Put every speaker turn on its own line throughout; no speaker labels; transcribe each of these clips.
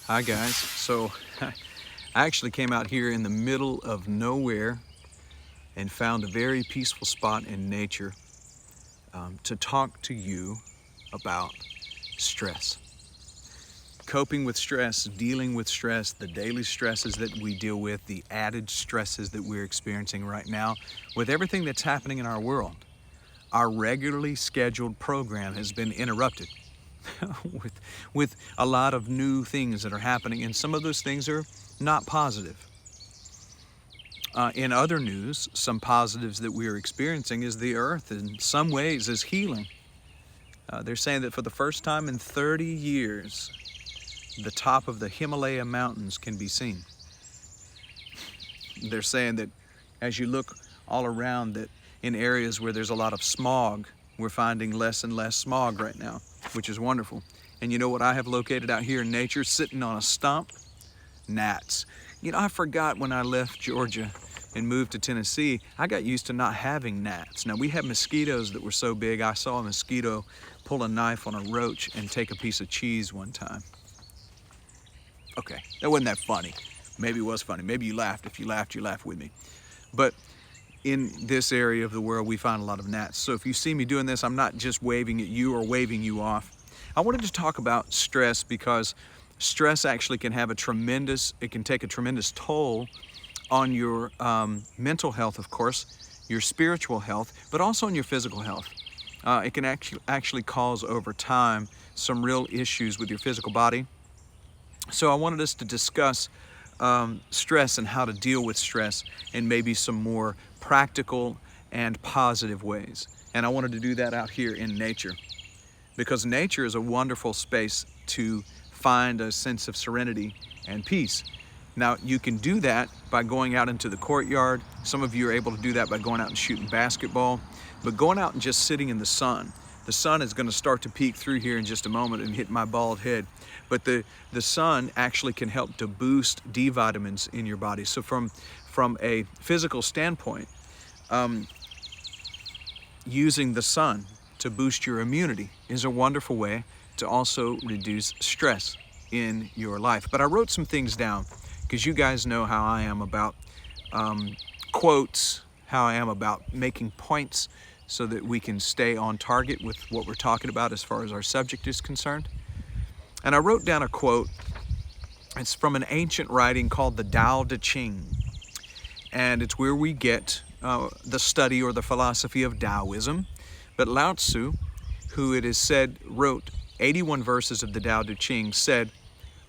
Hi guys. So I actually came out here in the middle of nowhere and found a very peaceful spot in nature to talk to you about stress. Coping with stress, dealing with stress, the daily stresses that we deal with, the added stresses that we're experiencing right now, with everything that's happening in our world. Our regularly scheduled program has been interrupted with a lot of new things that are happening, and some of those things are not positive. In other news, some positives that we are experiencing is the earth in some ways is healing. They're saying that for the first time in 30 years, the top of the Himalaya mountains can be seen. They're saying that as you look all around, that in areas where there's a lot of smog, we're finding less and less smog right now, which is wonderful. And you know what I have located out here in nature, sitting on a stump? Gnats. You know, I forgot when I left Georgia and moved to Tennessee, I got used to not having gnats. Now, we had mosquitoes that were so big, I saw a mosquito pull a knife on a roach and take a piece of cheese one time. Okay, that wasn't that funny. Maybe it was funny. Maybe you laughed. If you laughed, you laughed with me. But in this area of the world, we find a lot of gnats. So if you see me doing this, I'm not just waving at you or waving you off. I wanted to talk about stress because stress actually can have it can take a tremendous toll on your mental health, of course, your spiritual health, but also on your physical health. It can actually cause over time some real issues with your physical body. So I wanted us to discuss stress and how to deal with stress in maybe some more practical and positive ways. And I wanted to do that out here in nature because nature is a wonderful space to find a sense of serenity and peace. Now, you can do that by going out into the courtyard. Some of you are able to do that by going out and shooting basketball, but going out and just sitting in the sun. The sun is going to start to peek through here in just a moment and hit my bald head. But the sun actually can help to boost D vitamins in your body. So from a physical standpoint, using the sun to boost your immunity is a wonderful way to also reduce stress in your life. But I wrote some things down because you guys know how I am about quotes, how I am about making points so that we can stay on target with what we're talking about as far as our subject is concerned. And I wrote down a quote. It's from an ancient writing called the Tao Te Ching. And it's where we get the study or the philosophy of Taoism. But Lao Tzu, who it is said wrote 81 verses of the Tao Te Ching, said,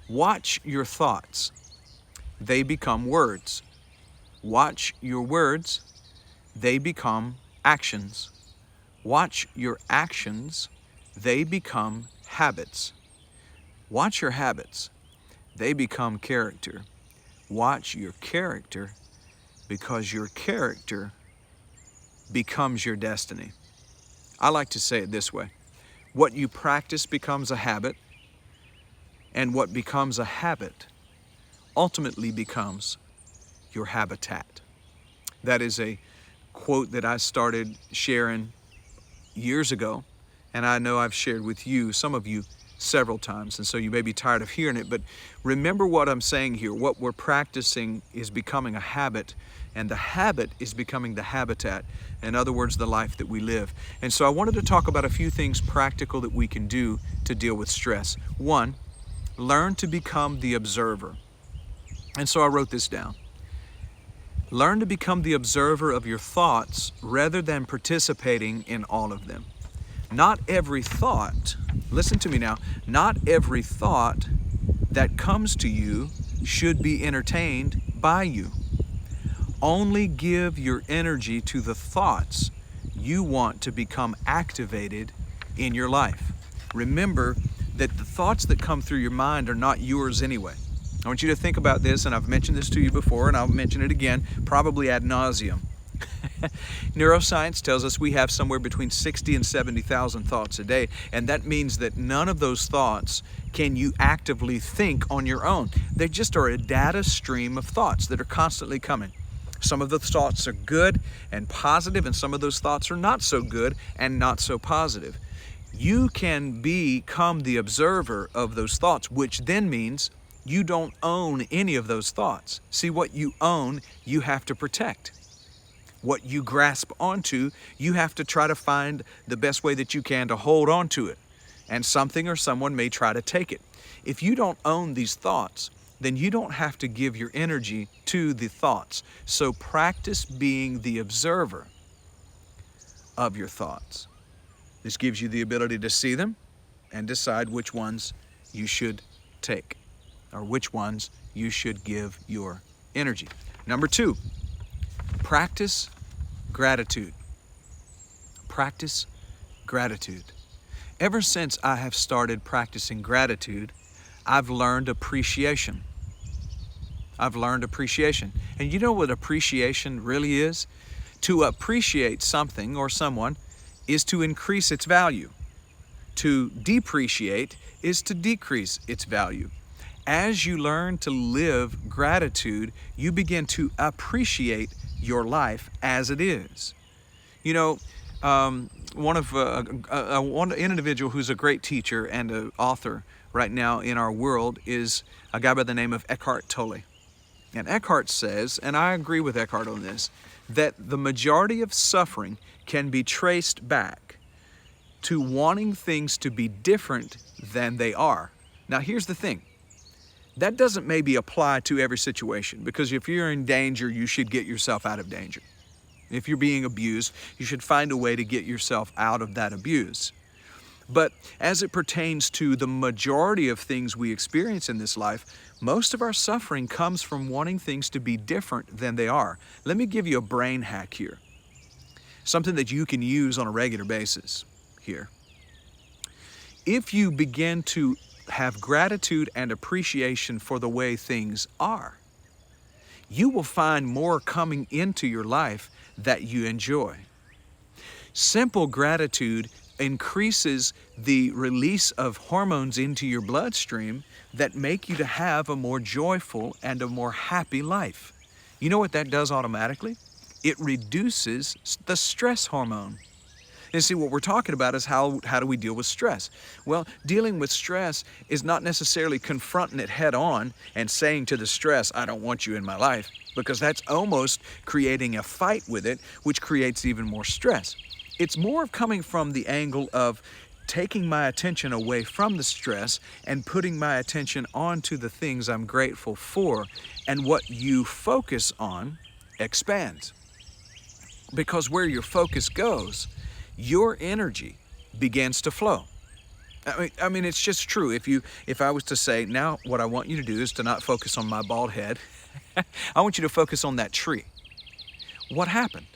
"Watch your thoughts. They become words. Watch your words. They become actions. Watch your actions. They become habits. Watch your habits. They become character. Watch your character, because your character becomes your destiny." I like to say it this way. What you practice becomes a habit, and what becomes a habit ultimately becomes your habitat. That is a quote that I started sharing years ago, and I know I've shared with you, some of you, several times, and so you may be tired of hearing it, but remember what I'm saying here. What we're practicing is becoming a habit, and the habit is becoming the habitat. In other words, the life that we live. And so I wanted to talk about a few things practical that we can do to deal with stress. One, learn to become the observer. And so I wrote this down. Learn to become the observer of your thoughts rather than participating in all of them. Not every thought, listen to me now, not every thought that comes to you should be entertained by you. Only give your energy to the thoughts you want to become activated in your life. Remember that the thoughts that come through your mind are not yours anyway. I want you to think about this, and I've mentioned this to you before, and I'll mention it again, probably ad nauseum. Neuroscience tells us we have somewhere between 60 and 70,000 thoughts a day, and that means that none of those thoughts can you actively think on your own. They just are a data stream of thoughts that are constantly coming. Some of the thoughts are good and positive, and some of those thoughts are not so good and not so positive. You can become the observer of those thoughts, which then means You don't own any of those thoughts. See, what you own, you have to protect. What you grasp onto, you have to try to find the best way that you can to hold on to it. And something or someone may try to take it. If you don't own these thoughts, then you don't have to give your energy to the thoughts. So practice being the observer of your thoughts. This gives you the ability to see them and decide which ones you should take, or which ones you should give your energy. Number 2, practice gratitude. Practice gratitude. Ever since I have started practicing gratitude, I've learned appreciation. I've learned appreciation. And you know what appreciation really is? To appreciate something or someone is to increase its value. To depreciate is to decrease its value. As you learn to live gratitude, you begin to appreciate your life as it is. You know, one individual who's a great teacher and an author right now in our world is a guy by the name of Eckhart Tolle. And Eckhart says, and I agree with Eckhart on this, that the majority of suffering can be traced back to wanting things to be different than they are. Now here's the thing. That doesn't maybe apply to every situation, because if you're in danger, you should get yourself out of danger. If you're being abused, you should find a way to get yourself out of that abuse. But as it pertains to the majority of things we experience in this life, most of our suffering comes from wanting things to be different than they are. Let me give you a brain hack here. Something that you can use on a regular basis here. If you begin to have gratitude and appreciation for the way things are, you will find more coming into your life that you enjoy. Simple gratitude increases the release of hormones into your bloodstream that make you to have a more joyful and a more happy life. You know what that does automatically? It reduces the stress hormone. And see, what we're talking about is how do we deal with stress? Well, dealing with stress is not necessarily confronting it head on and saying to the stress, I don't want you in my life, because that's almost creating a fight with it, which creates even more stress. It's more of coming from the angle of taking my attention away from the stress and putting my attention onto the things I'm grateful for, and what you focus on expands. Because where your focus goes, your energy begins to flow. I mean, it's just true. If I was to say, now what I want you to do is to not focus on my bald head. I want you to focus on that tree. What happened?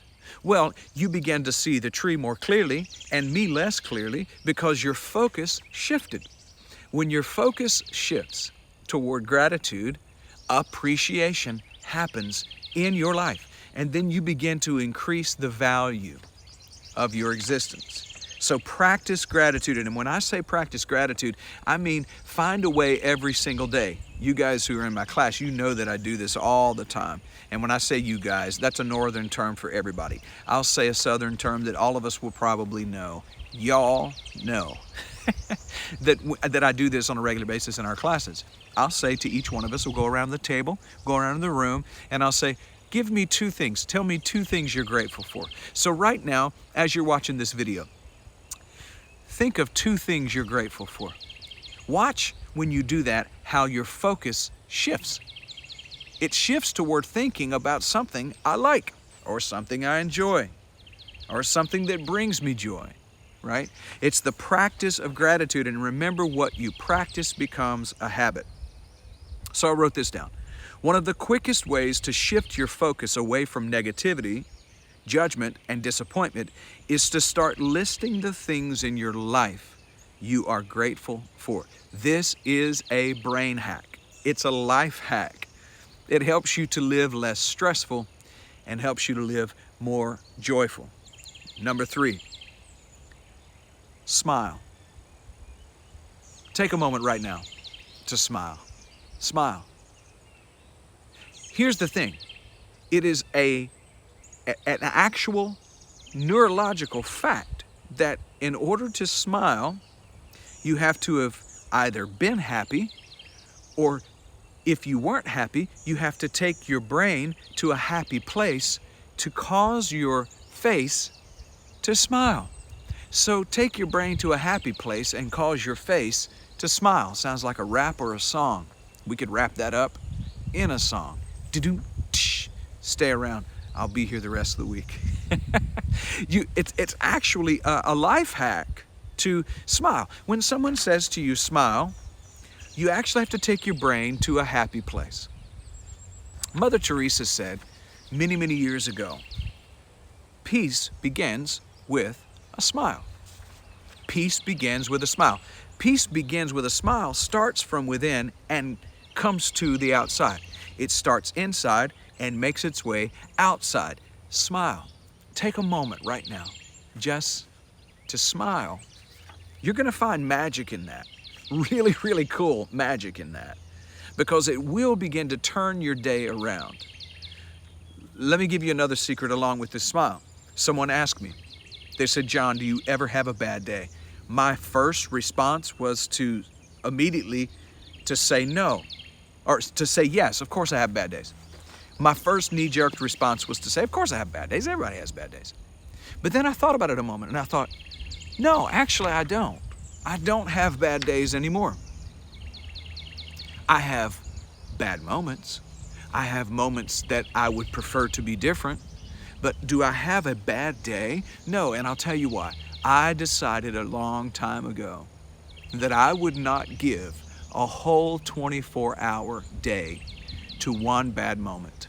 Well, you began to see the tree more clearly and me less clearly because your focus shifted. When your focus shifts toward gratitude, appreciation happens in your life. And then you begin to increase the value of your existence. So practice gratitude. And when I say practice gratitude, I mean find a way every single day. You guys who are in my class, you know that I do this all the time. And when I say you guys, that's a northern term for everybody. I'll say a southern term that all of us will probably know. Y'all know that I do this on a regular basis in our classes. I'll say to each one of us, we'll go around the table, go around the room, and I'll say, give me 2 things. Tell me 2 things you're grateful for. So right now, as you're watching this video, think of 2 things you're grateful for. Watch when you do that how your focus shifts. It shifts toward thinking about something I like, or something I enjoy, or something that brings me joy, right? It's the practice of gratitude, and remember, what you practice becomes a habit. So I wrote this down. One of the quickest ways to shift your focus away from negativity, judgment, and disappointment is to start listing the things in your life you are grateful for. This is a brain hack. It's a life hack. It helps you to live less stressful and helps you to live more joyful. Number 3, smile. Take a moment right now to smile. Smile. Here's the thing. It is an actual neurological fact that in order to smile, you have to have either been happy or If you weren't happy, you have to take your brain to a happy place to cause your face to smile. So take your brain to a happy place and cause your face to smile. Sounds like a rap or a song. We could wrap that up in a song. Do-do, tsh. Stay around. I'll be here the rest of the week. It's actually a life hack to smile. When someone says to you, smile, you actually have to take your brain to a happy place. Mother Teresa said many, many years ago, peace begins with a smile. Peace begins with a smile. Peace begins with a smile, starts from within and comes to the outside. It starts inside and makes its way outside. Smile. Take a moment right now just to smile. You're going to find magic in that. Really, really cool magic in that, because it will begin to turn your day around. Let me give you another secret along with this smile. Someone asked me, they said, John, do you ever have a bad day? My first response was to immediately to say no, or to say yes. Of course I have bad days. My first knee-jerk response was to say, of course I have bad days. Everybody has bad days. But then I thought about it a moment and I thought, no, actually I don't. I don't have bad days anymore. I have bad moments. I have moments that I would prefer to be different. But do I have a bad day? No, and I'll tell you why. I decided a long time ago that I would not give a whole 24-hour day to one bad moment,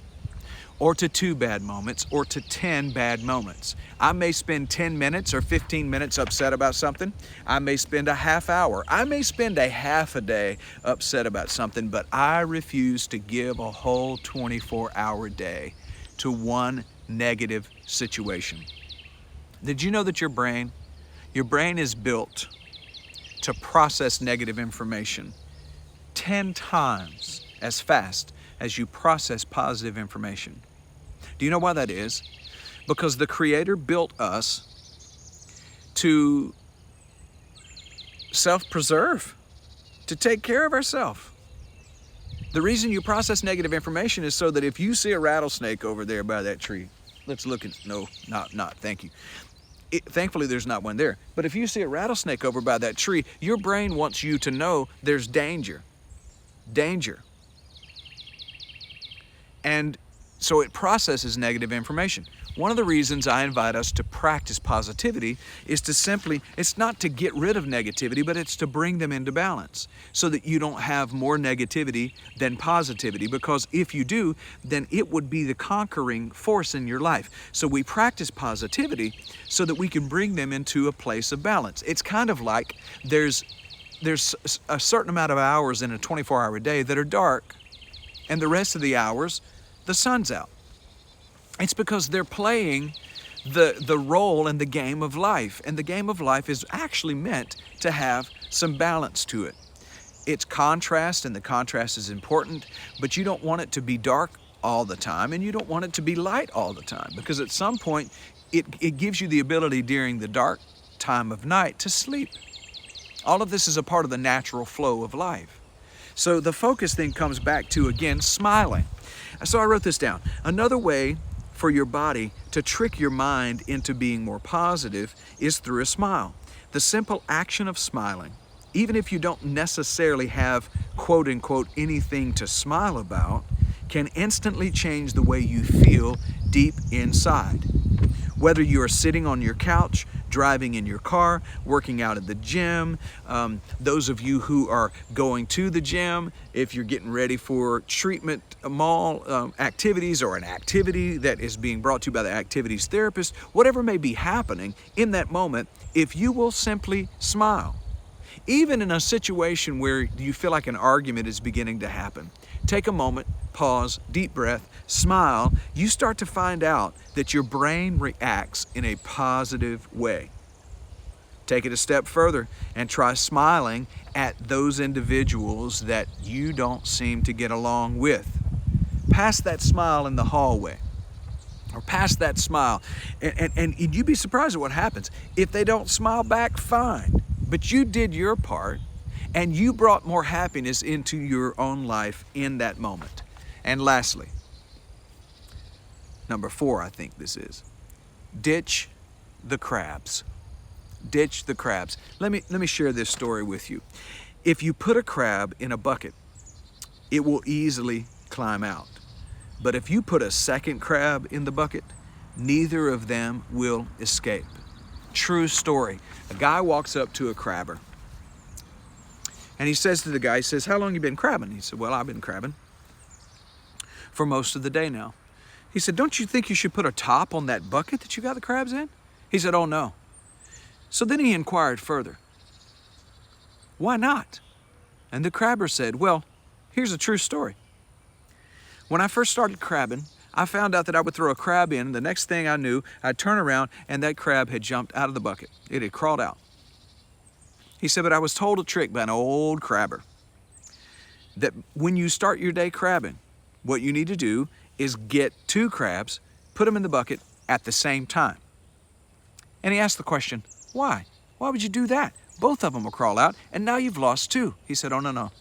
or to 2 bad moments, or to 10 bad moments. I may spend 10 minutes or 15 minutes upset about something. I may spend a half hour. I may spend a half a day upset about something, but I refuse to give a whole 24-hour day to one negative situation. Did you know that your brain is built to process negative information 10 times as fast as you process positive information? Do you know why that is? Because the Creator built us to self-preserve, to take care of ourselves. The reason you process negative information is so that if you see a rattlesnake over there by that tree, let's look at, no, not, thank you. Thankfully, there's not one there. But if you see a rattlesnake over by that tree, your brain wants you to know there's danger. Danger. And so it processes negative information. One of the reasons I invite us to practice positivity is to simply, it's not to get rid of negativity, but it's to bring them into balance so that you don't have more negativity than positivity, because if you do, then it would be the conquering force in your life. So we practice positivity so that we can bring them into a place of balance. It's kind of like there's a certain amount of hours in a 24-hour day that are dark, and the rest of the hours, the sun's out. It's because they're playing the role in the game of life. And the game of life is actually meant to have some balance to it. It's contrast, and the contrast is important, but you don't want it to be dark all the time, and you don't want it to be light all the time, because at some point it gives you the ability during the dark time of night to sleep. All of this is a part of the natural flow of life. So the focus then comes back to, again, smiling. So I wrote this down. Another way for your body to trick your mind into being more positive is through a smile. The simple action of smiling, even if you don't necessarily have, quote unquote, anything to smile about, can instantly change the way you feel deep inside. Whether you are sitting on your couch, driving in your car, working out at the gym, those of you who are going to the gym, if you're getting ready for treatment mall activities, or an activity that is being brought to you by the activities therapist, whatever may be happening in that moment, if you will simply smile, even in a situation where you feel like an argument is beginning to happen, take a moment, pause, deep breath, smile, you start to find out that your brain reacts in a positive way. Take it a step further and try smiling at those individuals that you don't seem to get along with. Pass that smile in the hallway, or pass that smile, and you'd be surprised at what happens. If they don't smile back, fine, but you did your part, And you brought more happiness into your own life in that moment. And lastly, number 4, I think this is, ditch the crabs. Ditch the crabs. Let me share this story with you. If you put a crab in a bucket, it will easily climb out. But if you put a second crab in the bucket, neither of them will escape. True story. A guy walks up to a crabber and he says to the guy, he says, "How long you been crabbing?" He said, "Well, I've been crabbing for most of the day now." He said, "Don't you think you should put a top on that bucket that you got the crabs in?" He said, "Oh no." So then he inquired further, "Why not?" And the crabber said, "Well, here's a true story. When I first started crabbing, I found out that I would throw a crab in, and the next thing I knew, I'd turn around and that crab had jumped out of the bucket. It had crawled out." He said, "But I was told a trick by an old crabber that when you start your day crabbing, what you need to do is get 2 crabs, put them in the bucket at the same time." And he asked the question, "Why? Why would you do that? Both of them will crawl out, and now you've lost 2. He said, "Oh, no.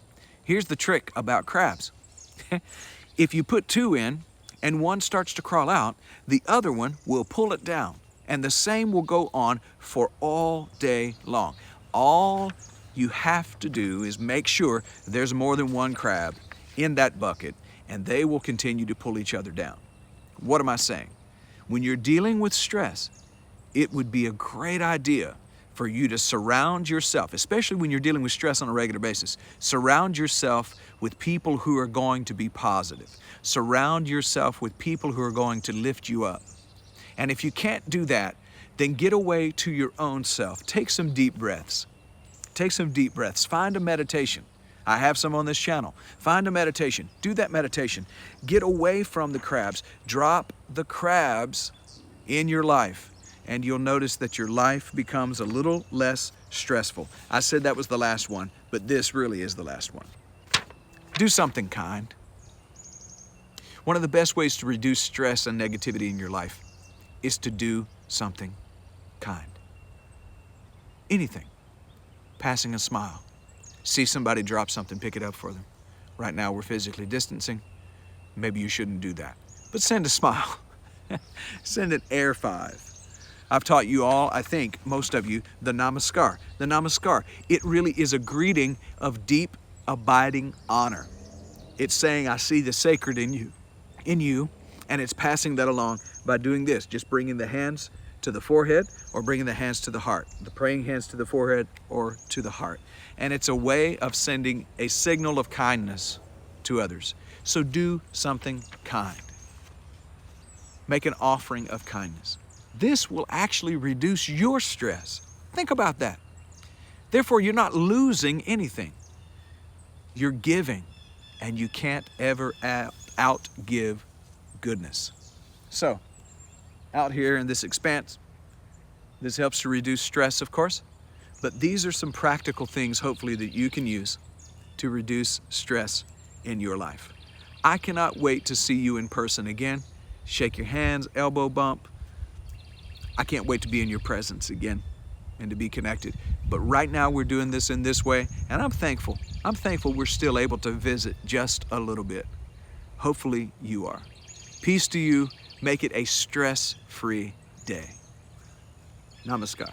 Here's the trick about crabs. If you put 2 in and one starts to crawl out, the other one will pull it down, and the same will go on for all day long. All you have to do is make sure there's more than one crab in that bucket, and they will continue to pull each other down." What am I saying? When you're dealing with stress, it would be a great idea for you to surround yourself, especially when you're dealing with stress on a regular basis. Surround yourself with people who are going to be positive. Surround yourself with people who are going to lift you up. And if you can't do that, then get away to your own self. Take some deep breaths. Take some deep breaths. Find a meditation. I have some on this channel. Find a meditation. Do that meditation. Get away from the crabs. Drop the crabs in your life, and you'll notice that your life becomes a little less stressful. I said that was the last one, but this really is the last one. Do something kind. One of the best ways to reduce stress and negativity in your life is to do something kind. Anything. Passing a smile. See somebody drop something, pick it up for them. Right now we're physically distancing. Maybe you shouldn't do that. But send a smile. Send an air 5. I've taught you all, I think, most of you, the Namaskar. The Namaskar, it really is a greeting of deep, abiding honor. It's saying, I see the sacred in you, and it's passing that along by doing this, just bringing the hands to the forehead or bringing the hands to the heart, the praying hands to the forehead or to the heart. And it's a way of sending a signal of kindness to others. So do something kind. Make an offering of kindness. This will actually reduce your stress. Think about that. Therefore, you're not losing anything. You're giving, and you can't ever outgive goodness. So, out here in this expanse, this helps to reduce stress, of course, but these are some practical things, hopefully, that you can use to reduce stress in your life. I cannot wait to see you in person again. Shake your hands, elbow bump. I can't wait to be in your presence again and to be connected. But right now we're doing this in this way, and I'm thankful. I'm thankful we're still able to visit just a little bit. Hopefully you are. Peace to you. Make it a stress-free day. Namaskar.